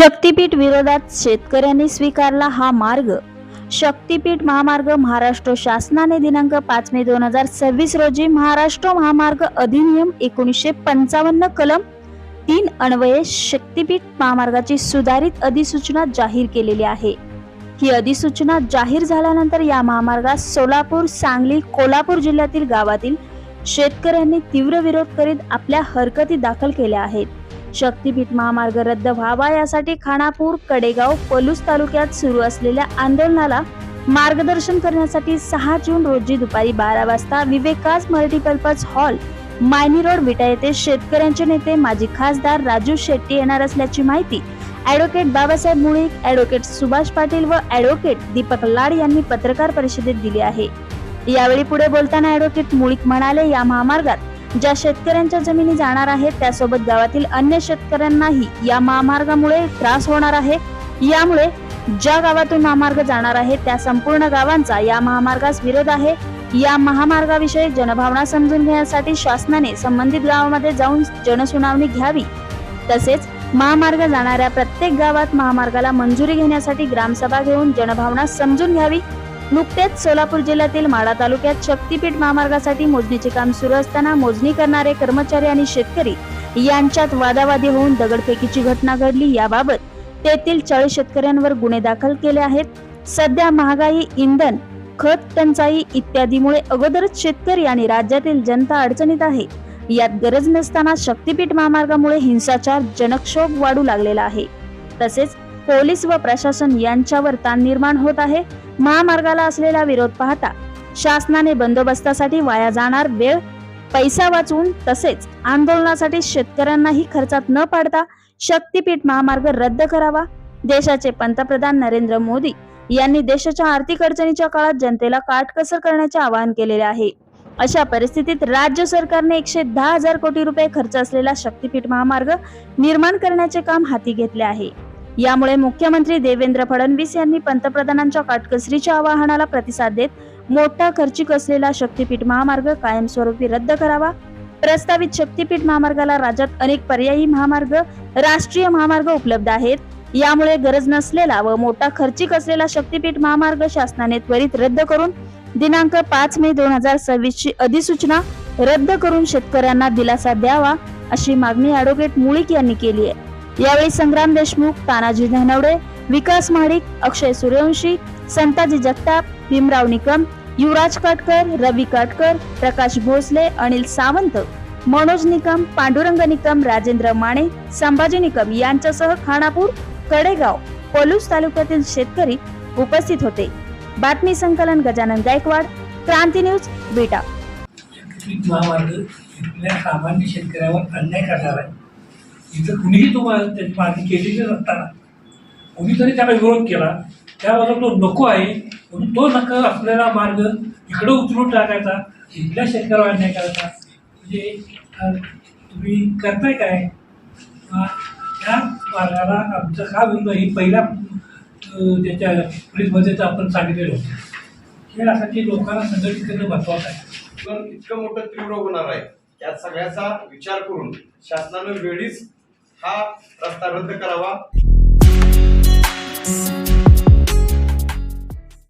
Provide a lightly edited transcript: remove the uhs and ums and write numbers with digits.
शक्तीपीठ विरोधात शेतकऱ्यांनी स्वीकारला हा मार्ग। शक्तीपीठ महामार्ग महाराष्ट्र शासनाने दिनांक 5 मे 2026 रोजी महाराष्ट्र महामार्ग अधिनियम 1955 कलम 3 अन्वये शक्तीपीठ महामार्गाची सुधारित अधिसूचना जाहीर केलेली आहे। ही अधिसूचना जाहीर झाल्यानंतर या महामार्गास सोलापूर, सांगली, कोल्हापूर जिल्ह्यातील गावातील शेतकऱ्यांनी तीव्र विरोध करीत आपल्या हरकती दाखल केल्या आहेत। शक्तीपीठ महामार्ग रद्द व्हावा यासाठी खानापूर, कडेगाव, पलूस तालुक्यात सुरू असलेल्या आंदोलनाला मार्गदर्शन करण्यासाठी 6 जून रोजी दुपारी 12 वाजता विवेकास मल्टीपर्पज हॉल, मायनी रोड, विटा येथे शेतकऱ्यांचे नेते माजी खासदार राजू शेट्टी येणार असल्याची माहिती ॲडव्होकेट बाबासाहेब मुळीक, ॲडव्होकेट सुभाष पाटील व ॲडव्होकेट दीपक लाड यांनी पत्रकार परिषदेत दिली आहे। यावेळी पुढे बोलताना ॲडव्होकेट मुळीक म्हणाले, या महामार्गात ज्या शेतकऱ्यांच्या जमिनी जाणार आहेत त्यासोबत गावातील अन्य शेतकऱ्यांनाही या महामार्गामुळे त्रास होणार आहे। यामुळे ज्या गावातून महामार्ग जाणार आहे त्या संपूर्ण गावांचा या महामार्गास विरोध आहे। या महामार्गाविषयी जनभावना समजून घेण्यासाठी शासनाने संबंधित गावामध्ये जाऊन जनसुनावणी घ्यावी। तसेच महामार्ग जाणाऱ्या प्रत्येक गावात महामार्गाला मंजुरी घेण्यासाठी ग्रामसभा घेऊन जनभावना समजून घ्यावी। नुकतेच सोलापूर जिल्ह्यातील माढा तालुक्यात शक्तीपीठ महामार्गासाठी मोजणीचे काम सुरू असताना मोजणी करणारे कर्मचारी आणि शेतकरी यांच्यात वादावादी होऊन दगडफेकीची घटना घडली। याबाबत तेथील 40 शेतकऱ्यांवर गुन्हे दाखल केले आहेत। सध्या महागाई, इंधन, खत टंचाई इत्यादीमुळे अगोदरच शेतकरी आणि राज्यातील जनता अडचणीत आहे। यात गरज नसताना शक्तीपीठ महामार्गामुळे हिंसाचार, जनक्षोभ वाढू लागलेला आहे। तसेच पोलीस व प्रशासन यांच्यावर ताण निर्माण होत आहे। महामार्गाला असलेला विरोध पाहता शासनाने बंदोबस्तासाठी वाया जाणार वेळ, पैसा वाचवून तसेच आंदोलनासाठी शेतकऱ्यांनाही खर्चात न पाडता शक्तीपीठ महामार्ग रद्द करावा। देशाचे पंतप्रधान नरेंद्र मोदी यांनी देशाच्या आर्थिक अडचणीच्या काळात जनतेला काटकसर करण्याचे आवाहन केलेले आहे। अशा परिस्थितीत राज्य सरकारने 110,000 कोटी रुपये खर्च असलेला शक्तीपीठ महामार्ग निर्माण करण्याचे काम हाती घेतले आहे। यामुळे मुख्यमंत्री देवेंद्र फडणवीस यांनी पंतप्रधानांच्या काटकसरीच्या आवाहनाला प्रतिसाद देत मोठा खर्चिक असलेला शक्तीपीठ महामार्ग कायमस्वरूपी रद्द करावा। प्रस्तावित शक्तीपीठ महामार्गाला राज्यात अनेक पर्यायी महामार्ग, राष्ट्रीय महामार्ग उपलब्ध आहेत। यामुळे गरज नसलेला व मोठा खर्चिक असलेला शक्तीपीठ महामार्ग शासनाने त्वरित रद्द करून दिनांक 5 मे 2026 ची अधिसूचना रद्द करून शेतकऱ्यांना दिलासा द्यावा, अशी मागणी ॲडव्होकेट मुळीक यांनी केली आहे। यावेळी संग्राम देशमुख, तानाजी धनवडे, विकास महाडिक, अक्षय सूर्यवंशी, संताजी जगताप, भीमराव निकम, युवराज काटकर, रवी काटकर, प्रकाश भोसले, अनिल सावंत, मनोज निकम, पांडुरंग निकम, राजेंद्र माने, संभाजी निकम यांच्यासह खानापूर, कडेगाव, पलूस तालुक्यातील शेतकरी उपस्थित होते। बातमी संकलन गजानन गायकवाड, क्रांती न्यूज, विटा। सामान्य शेतकऱ्यावर अन्याय करणार आहे। इथं कुणीही तुम्हाला मागणी केलेली नसताना कुणीतरी त्याला विरोध केला, त्याबद्दल तो नको आहे म्हणून तो नका आपल्याला मार्ग इकडं उचलून टाकायचा, इथल्या शेतकऱ्यावर अन्याय करायचा। म्हणजे तुम्ही करताय काय? त्या मार्गाला आमचं का विरोध आहे पहिल्या त्याच्या प्रेसमध्ये आपण सांगितलेलं होतं। यासाठी लोकांना संघटित करणं महत्त्वाचं आहे। पण इतकं मोठं तीव्र होणार आहे या सगळ्याचा विचार करून शासनानं वेळीच हा रस्ता रद्द करावा।